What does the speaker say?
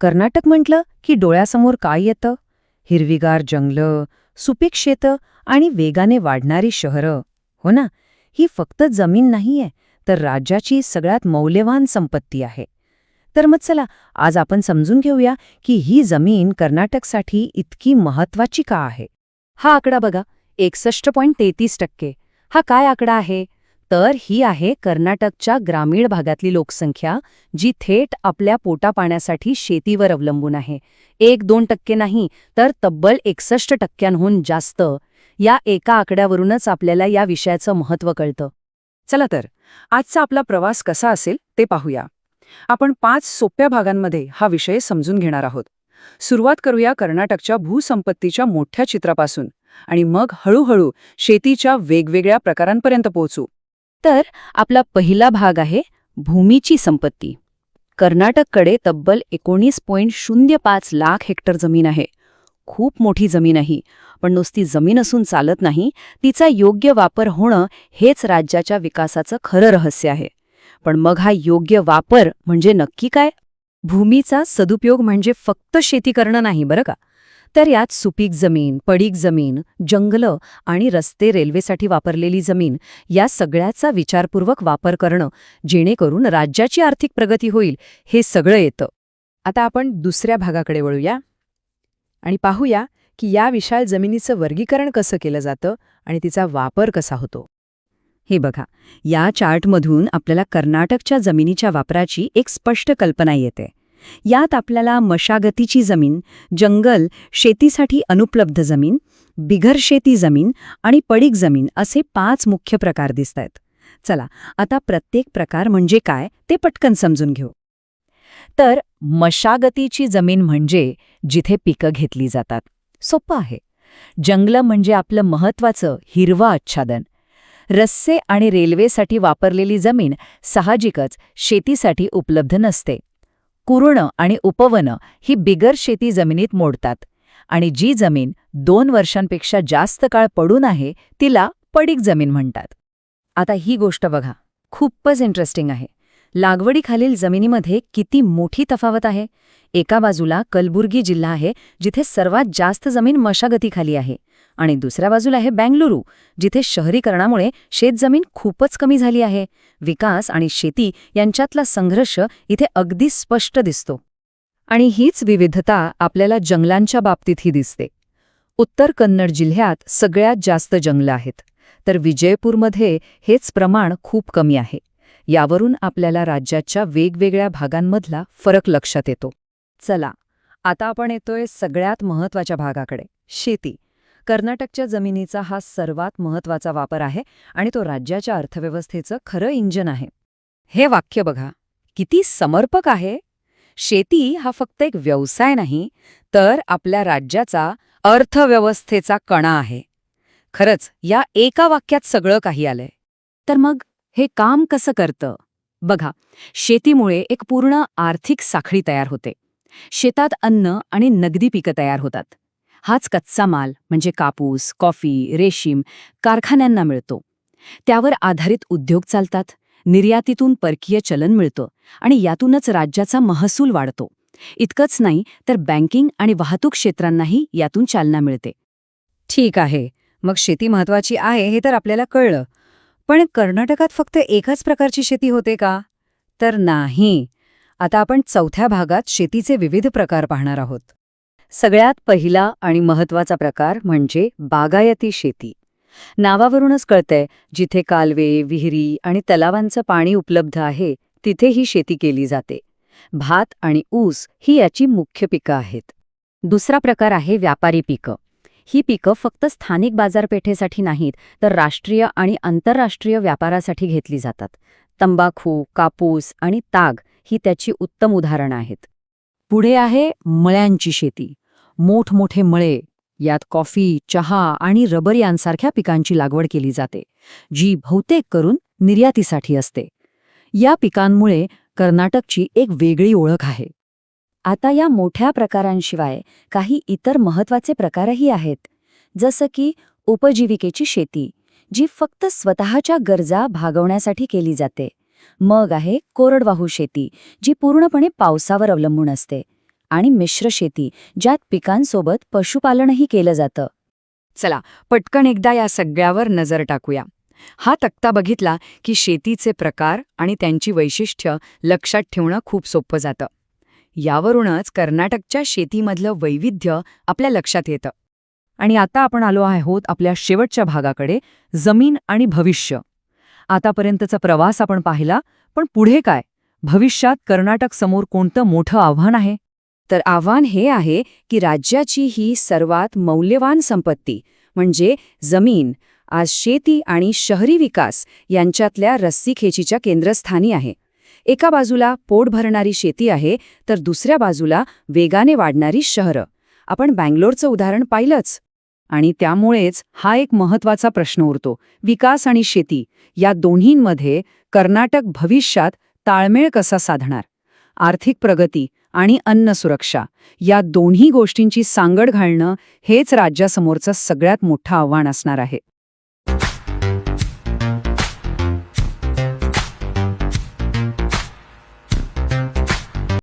कर्नाटक म्हटलं की डोळ्यासमोर काय येतं? हिरवीगार जंगलं, सुपीक शेतं आणि वेगाने वाढणारी शहरं. हो ना, ही फक्त जमीन नाहीये, तर राज्याची सगळ्यात मौल्यवान संपत्ती आहे. तर मग चला, आज आपण समजून घेऊया की ही जमीन कर्नाटकसाठी इतकी महत्वाची का आहे. हा आकडा बघा, 61.33%. हा काय आकडा आहे? तर ही आहे कर्नाटकच्या ग्रामीण भागातली लोकसंख्या, जी थेट आपल्या पोटापाण्यासाठी शेतीवर अवलंबून आहे. 1-2% नाही, तर तब्बल 61%हून जास्त. या एका आकड्यावरूनच आपल्याला या विषयाचं महत्त्व कळतं. चला तर, आजचा आपला प्रवास कसा असेल ते पाहूया. आपण 5 सोप्या भागांमध्ये हा विषय समजून घेणार आहोत. सुरुवात करूया कर्नाटकच्या भूसंपत्तीच्या मोठ्या चित्रापासून आणि मग हळूहळू शेतीच्या वेगवेगळ्या प्रकारांपर्यंत पोहोचू. तर आपला पहिला भाग आहे भूमीची संपत्ती. कर्नाटककडे तब्बल 19.05 लाख हेक्टर जमीन आहे. खूप मोठी जमीन आहे, पण नुसती जमीन असून चालत नाही, तिचा योग्य वापर होणं हेच राज्याच्या विकासाचं खरं रहस्य आहे. पण मग हा योग्य वापर म्हणजे नक्की काय? भूमीचा सदुपयोग म्हणजे फक्त शेती करणं नाही बरं का. तर यात सुपीक जमीन, पडीक जमीन, जंगलं आणि रस्ते, रेल्वेसाठी वापरलेली जमीन या सगळ्याचा विचारपूर्वक वापर करणं, जेणेकरून राज्याची आर्थिक प्रगती होईल, हे सगळं येतं. आता आपण दुसऱ्या भागाकडे वळूया आणि पाहूया की या विशाल जमिनीचं वर्गीकरण कसं केलं जातं आणि तिचा वापर कसा होतो. हे बघा, या चार्टमधून आपल्याला कर्नाटकच्या जमिनीच्या वापराची एक स्पष्ट कल्पना येते. यात आपल्याला मशागतीची जमीन, जंगल, शेतीसाठी अनुपलब्ध जमीन, बिगर शेती जमीन आणि पडीक जमीन असे 5 मुख्य प्रकार दिसतायत. चला, आता प्रत्येक प्रकार म्हणजे काय ते पटकन समजून घेऊ. तर मशागतीची जमीन म्हणजे जिथे पिकं घेतली जातात. सोपं आहे. जंगलं म्हणजे आपलं महत्वाचं हिरवं आच्छादन. रस्ते आणि रेल्वेसाठी वापरलेली जमीन साहजिकच शेतीसाठी उपलब्ध नसते. कुरणं आणि उपवनं ही बिगर शेती जमिनीत मोडतात आणि जी जमीन 2 वर्षांपेक्षा जास्त काळ पडून आहे तिला पडीक जमीन म्हणतात. आता ही गोष्ट बघा, खूपच इंटरेस्टिंग आहे. लागवडीखालील जमिनीमध्ये किती मोठी तफावत आहे. एका बाजूला कलबुर्गी जिल्हा आहे, जिथे सर्वात जास्त जमीन मशागतीखाली आहे, आणि दुसऱ्या बाजूला आहे बेंगलुरू, जिथे शहरीकरणामुळे शेतजमीन खूपच कमी झाली आहे. विकास आणि शेती यांच्यातला संघर्ष इथे अगदी स्पष्ट दिसतो. आणि हीच विविधता आपल्याला जंगलांच्या बाबतीतही दिसते. उत्तर कन्नड जिल्ह्यात सगळ्यात जास्त जंगलं आहेत, तर विजयपूरमध्ये हेच प्रमाण खूप कमी आहे. यावरून आपल्याला राज्याच्या वेगवेगळ्या भागांमधला फरक लक्षात येतो. चला, आता आपण येतोय सगळ्यात महत्त्वाच्या भागाकडे, शेती. कर्नाटकच्या जमिनीचा हा सर्वात महत्त्वाचा वापर आहे आणि तो राज्याच्या अर्थव्यवस्थेचं खरं इंजिन आहे. हे वाक्य बघा, किती समर्पक आहे. शेती हा फक्त एक व्यवसाय नाही, तर आपल्या राज्याचा अर्थव्यवस्थेचा कणा आहे. खरंच, या एका वाक्यात सगळं काही आलंय. तर मग हे काम कसं करतं? बघा, शेतीमुळे एक पूर्ण आर्थिक साखळी तयार होते. शेतात अन्न आणि नगदी पिकं तयार होतात. हाच कच्चा माल म्हणजे कापूस, कॉफी, रेशीम कारखान्यांना मिळतो. त्यावर आधारित उद्योग चालतात, निर्यातीतून परकीय चलन मिळतं आणि यातूनच राज्याचा महसूल वाढतो. इतकंच नाही, तर बँकिंग आणि वाहतूक क्षेत्रांनाही यातून चालना मिळते. ठीक आहे, मग शेती महत्वाची आहे हे तर आपल्याला कळलं. पण कर्नाटकात फक्त एकाच प्रकारची शेती होते का? तर नाही. आता आपण चौथ्या भागात शेतीचे विविध प्रकार पाहणार आहोत. सगळ्यात पहिला आणि महत्त्वाचा प्रकार म्हणजे बागायती शेती. नावावरूनच कळतंय, जिथे कालवे, विहिरी आणि तलावांचं पाणी उपलब्ध आहे तिथे ही शेती केली जाते. भात आणि ऊस ही याची मुख्य पिकं आहेत. दुसरा प्रकार आहे व्यापारी पिकं. ही पिकं फक्त स्थानिक बाजारपेठेसाठी नाहीत, तर राष्ट्रीय आणि आंतरराष्ट्रीय व्यापारासाठी घेतली जातात. तंबाखू, कापूस आणि ताग ही त्याची उत्तम उदाहरणं आहेत. पुढे आहे मळ्यांची शेती. मोठमोठे मळे, यात कॉफी, चहा आणि रबर यांसारख्या पिकांची लागवड केली जाते, जी बहुतेक करून निर्यातीसाठी असते. या पिकांमुळे कर्नाटकची एक वेगळी ओळख आहे. आता या मोठ्या प्रकारांशिवाय काही इतर महत्त्वाचे प्रकारही आहेत, जसं की उपजीविकेची शेती, जी फक्त स्वतःच्या गरजा भागवण्यासाठी केली जाते. मग आहे कोरडवाहू शेती, जी पूर्णपणे पावसावर अवलंबून असते. आणि मिश्र शेती, ज्यात पिकांसोबत पशुपालनही केलं जातं. चला, पटकन एकदा या सगळ्यावर नजर टाकूया. हा तक्ता बघितला की शेतीचे प्रकार आणि त्यांची वैशिष्ट्य लक्षात ठेवणं खूप सोपं जातं. यावरूनच कर्नाटकच्या शेतीमधलं वैविध्य आपल्या लक्षात येतं. आणि आता आपण आलो आहोत आपल्या शेवटच्या भागाकडे, जमीन आणि भविष्य. आतापर्यंतचा प्रवास आपण पाहिला, पण पुढे काय? भविष्यात कर्नाटक समोर कोणतं मोठं आव्हान आहे? तर आव्हान हे आहे की राज्याची ही सर्वात मौल्यवान संपत्ती म्हणजे जमीन आज शेती आणि शहरी विकास यांच्यातल्या रस्सीखेचीच्या केंद्रस्थानी आहे. एका बाजूला पोट भरणारी शेती आहे, तर दुसऱ्या बाजूला वेगाने वाढणारी शहरं. आपण बँगलोरचं उदाहरण पाहिलंच. आणि त्यामुळेच हा एक महत्वाचा प्रश्न उरतो. विकास आणि शेती या दोन्हींमध्ये कर्नाटक भविष्यात ताळमेळ कसा साधणार? आर्थिक प्रगती आणि अन्न सुरक्षा या दोन्ही गोष्टींची सांगड घालणं हेच राज्यासमोरचं सगळ्यात मोठं आव्हान असणार आहे.